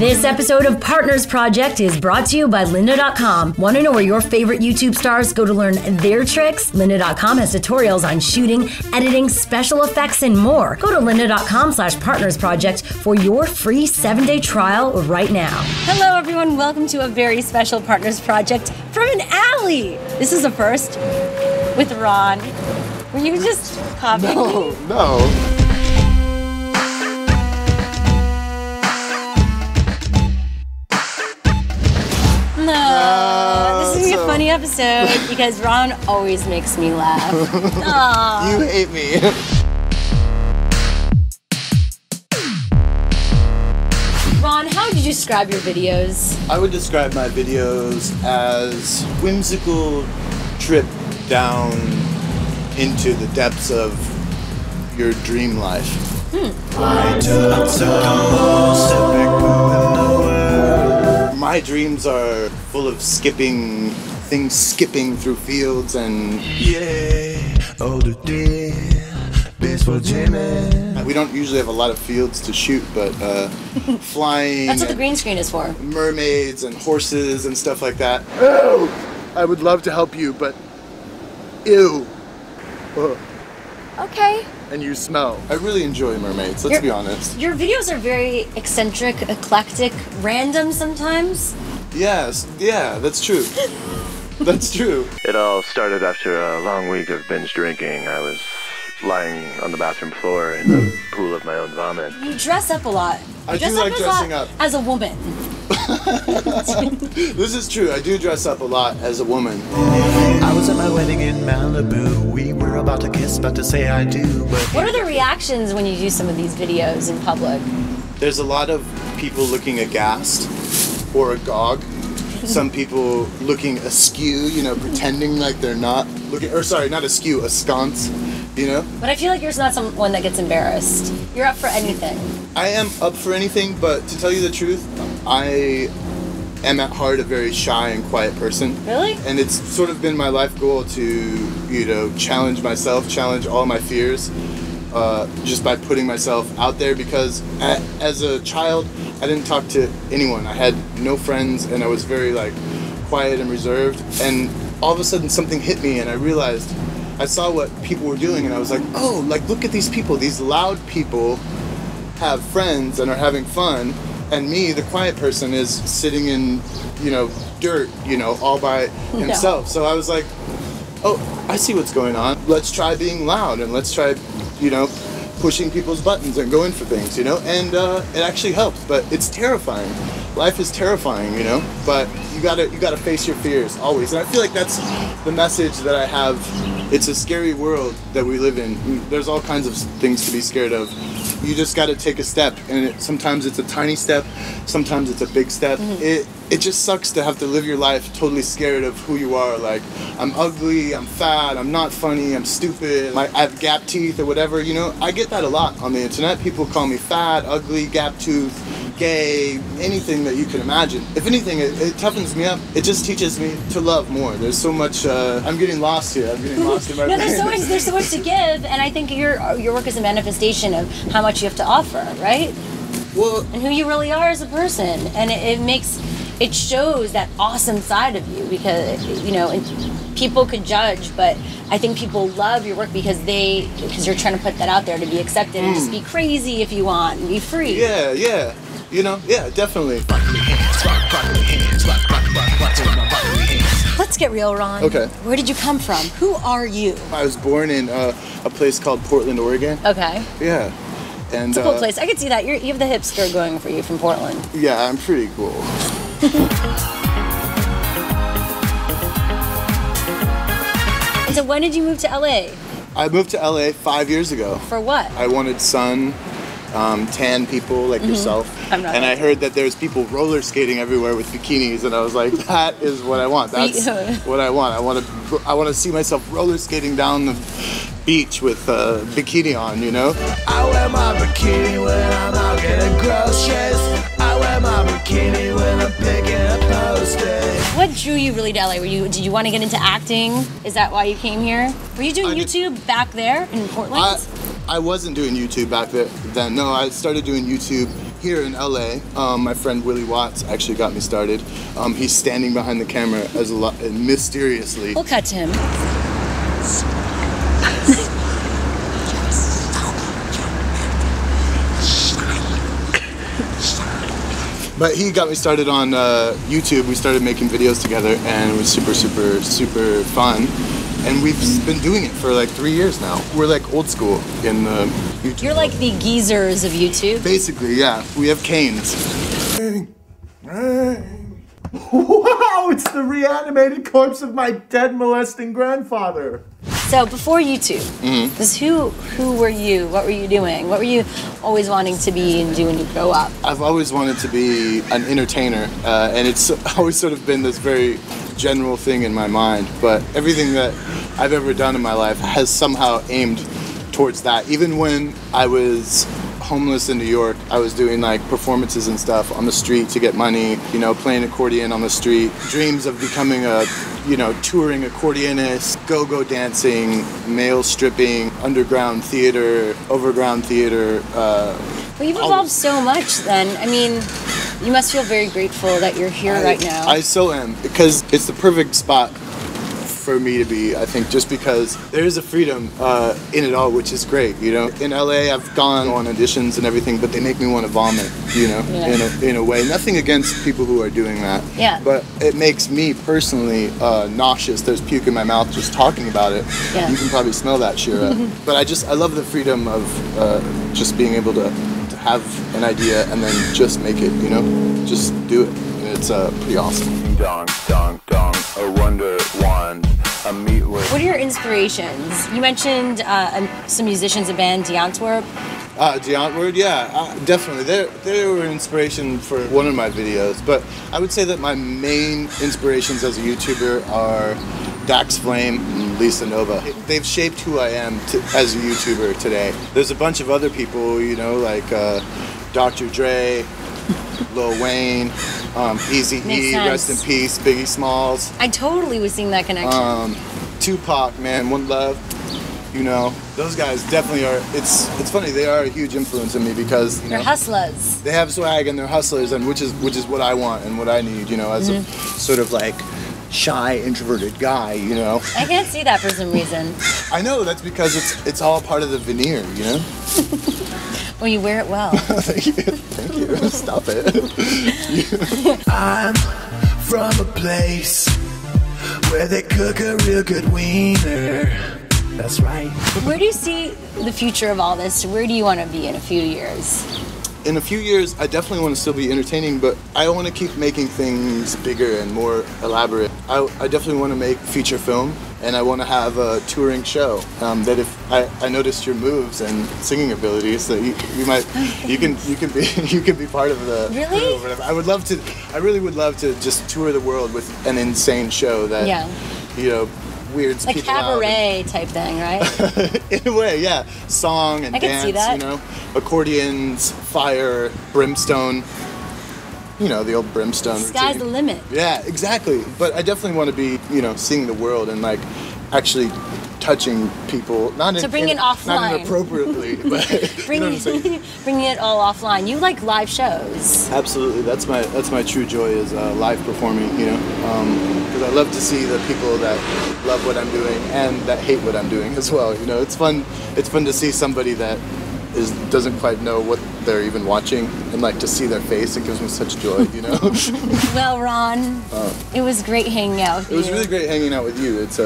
This episode of Partners Project is brought to you by lynda.com. Want to know where your favorite YouTube stars go to learn their tricks? Lynda.com has tutorials on shooting, editing, special effects, and more. Go to lynda.com/partnersproject for your free 7-day trial right now. Hello, everyone. Welcome to a very special Partners Project from an alley. This is a first with Rawn. Were you just copying me? No. No, this is gonna be a funny episode because Ron always makes me laugh. You hate me. Ron, how would you describe your videos? I would describe my videos as whimsical trip down into the depths of your dream life. My dreams are full of things skipping through fields and we don't usually have a lot of fields to shoot, but flying. That's what the green screen is for. Mermaids and horses and stuff like that. Oh, I would love to help you, but ew. Ugh. Okay. And you smell. I really enjoy mermaids, let's be honest. Your videos are very eccentric, eclectic, random sometimes. Yes, yeah, that's true. That's true. It all started after a long week of binge drinking. I was lying on the bathroom floor in a pool of my own vomit. You dress up a lot. I do like dressing up. As a woman. This is true. I do dress up a lot as a woman. I was at my wedding in Malibu. We were about to kiss, about to say I do, but... What are the reactions when you do some of these videos in public? There's a lot of people looking aghast or agog. Some people looking askew, you know, pretending like they're not looking, or sorry, not askew, askance, you know? But I feel like you're not someone that gets embarrassed. You're up for anything. I am up for anything, but to tell you the truth, I am at heart a very shy and quiet person. Really? And it's sort of been my life goal to, you know, challenge myself, challenge all my fears, just by putting myself out there, because as a child, I didn't talk to anyone. I had no friends, and I was very, like, quiet and reserved, and all of a sudden something hit me, and I realized, I saw what people were doing, and I was like, oh, like, look at these people. These loud people have friends and are having fun, and me, the quiet person, is sitting in, you know, dirt, you know, all by himself. So I was like, oh, I see what's going on. Let's try being loud, and let's try, you know, pushing people's buttons and going for things, you know, and it actually helps, but it's terrifying. Life is terrifying, you know, but you gotta face your fears always, and I feel like that's the message that I have. It's a scary world that we live in. There's all kinds of things to be scared of. You just gotta take a step, and sometimes it's a tiny step, sometimes it's a big step. It just sucks to have to live your life totally scared of who you are. Like, I'm ugly, I'm fat, I'm not funny, I'm stupid, I have gap teeth or whatever, you know? I get that a lot on the internet. People call me fat, ugly, gap tooth, gay, anything that you can imagine. If anything, it toughens me up. It just teaches me to love more. There's so much, I'm getting lost here. I'm getting lost in my brain. There's so much to give, and I think your work is a manifestation of how much you have to offer, right? Well, and who you really are as a person, and it shows that awesome side of you, because, you know, people could judge, but I think people love your work because you're trying to put that out there to be accepted and just be crazy if you want and be free. Yeah, yeah. You know, yeah, definitely. Let's get real, Ron. Okay. Where did you come from? Who are you? I was born in a place called Portland, Oregon. Okay. Yeah. And, it's a cool place. I could see that. You have the hipster going for you from Portland. Yeah, I'm pretty cool. And so when did you move to LA? I moved to LA 5 years ago. For what? I wanted sun, tan people like yourself. I'm not. And I heard that there's people roller skating everywhere with bikinis, and I was like, that is what I want. That's what I want. I want to see myself roller skating down the beach with a bikini on, you know? I wear my bikini when I'm out getting groceries. I wear my bikini when I'm picking up posters. What drew you really to LA? Did you want to get into acting? Is that why you came here? Were you doing YouTube back there in Portland? I wasn't doing YouTube back then. No, I started doing YouTube here in LA. My friend Willie Watts actually got me started. He's standing behind the camera as mysteriously. We'll cut to him. But he got me started on YouTube. We started making videos together, and it was super, super, super fun. And we've been doing it for like 3 years now. We're like old school in the YouTube. You're like the geezers of YouTube. Basically, yeah. We have canes. Wow, it's the reanimated corpse of my dead molesting grandfather. So before YouTube, who were you? What were you doing? What were you always wanting to be and do when you grow up? I've always wanted to be an entertainer, and it's always sort of been this very general thing in my mind, but everything that I've ever done in my life has somehow aimed towards that. Even when I was homeless in New York, I was doing like performances and stuff on the street to get money, you know, playing accordion on the street. Dreams of becoming a, you know, touring accordionist, go-go dancing, male stripping, underground theater, overground theater. Well, you've evolved so much then. I mean, you must feel very grateful that you're here right now. I so am, because it's the perfect spot for me to be, I think, just because there is a freedom in it all, which is great, you know. In LA, I've gone on auditions and everything, but they make me want to vomit, you know, in a way. Nothing against people who are doing that, but it makes me personally nauseous. There's puke in my mouth just talking about it. You can probably smell that, Shira. But I love the freedom of just being able to have an idea and then just make it, you know, just do it. And it's pretty awesome. Dong, dong, dong, a wonder wand, a meat with... What are your inspirations? You mentioned some musicians, a band, D'Antwerp. D'Antwerp, yeah, definitely. They were inspiration for one of my videos, but I would say that my main inspirations as a YouTuber are Dax Flame and Lisa Nova. They've shaped who I am as a YouTuber today. There's a bunch of other people, you know, like Dr. Dre, Lil Wayne, Eazy-E, rest in peace, Biggie Smalls. I totally was seeing that connection. Tupac, man, One Love. You know, those guys definitely are. It's funny, they are a huge influence on me because they're hustlers. They have swag and they're hustlers, and which is what I want and what I need. You know, as a sort of like shy, introverted guy. You know. I can't see that for some reason. I know, that's because it's all part of the veneer. You know. Well, you wear it well. Thank you. Thank you. Stop it. I'm from a place where they cook a real good wiener. That's right. Where do you see the future of all this? Where do you want to be in a few years? In a few years, I definitely want to still be entertaining, but I want to keep making things bigger and more elaborate. I definitely want to make feature film, and I want to have a touring show. That if I noticed your moves and singing abilities, that you can be part of the really. Crew. I really would love to just tour the world with an insane show that you know, weirds like people out. Like cabaret type thing, right? In a way, yeah. Song and dance, you know, accordions, fire, brimstone. You know, the old brimstone routine. Sky's the limit. Yeah, exactly. But I definitely want to be, you know, seeing the world and like actually touching people, not bring it offline. Not inappropriately, but you know what I'm saying? Bringing it all offline. You like live shows. Absolutely, that's my true joy is live performing. You know, because I love to see the people that love what I'm doing and that hate what I'm doing as well. You know, it's fun. It's fun to see somebody that doesn't quite know what they're even watching, and like to see their face, it gives me such joy, you know. Well, Ron, it was great hanging out with you. It was really great hanging out with you. It's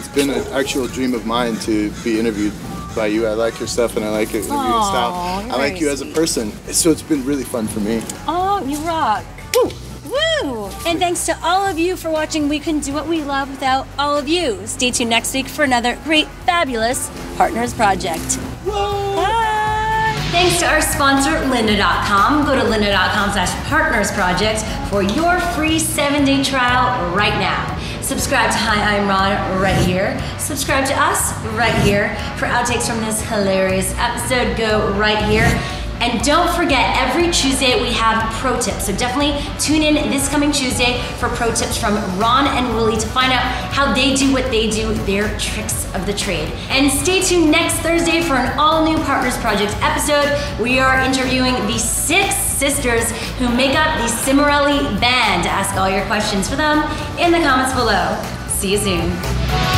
been an actual dream of mine to be interviewed by you. I like your stuff and I like your interviewing style. I like you as a person, so it's been really fun for me. Oh, you rock. Woo! Woo! And thanks to all of you for watching. We couldn't do what we love without all of you. Stay tuned next week for another great, fabulous Partners Project. Whoa. Bye! Thanks to our sponsor, lynda.com. Go to lynda.com/partnersproject for your free 7-day trial right now. Subscribe to Hi, I'm Ron right here. Subscribe to us right here. For outtakes from this hilarious episode, go right here. And don't forget, every Tuesday we have pro tips. So definitely tune in this coming Tuesday for pro tips from Rawn and Willie to find out how they do what they do, their tricks of the trade. And stay tuned next Thursday for an all-new Partners Project episode. We are interviewing the 6 sisters who make up the Hiimrawn band. Ask all your questions for them in the comments below. See you soon.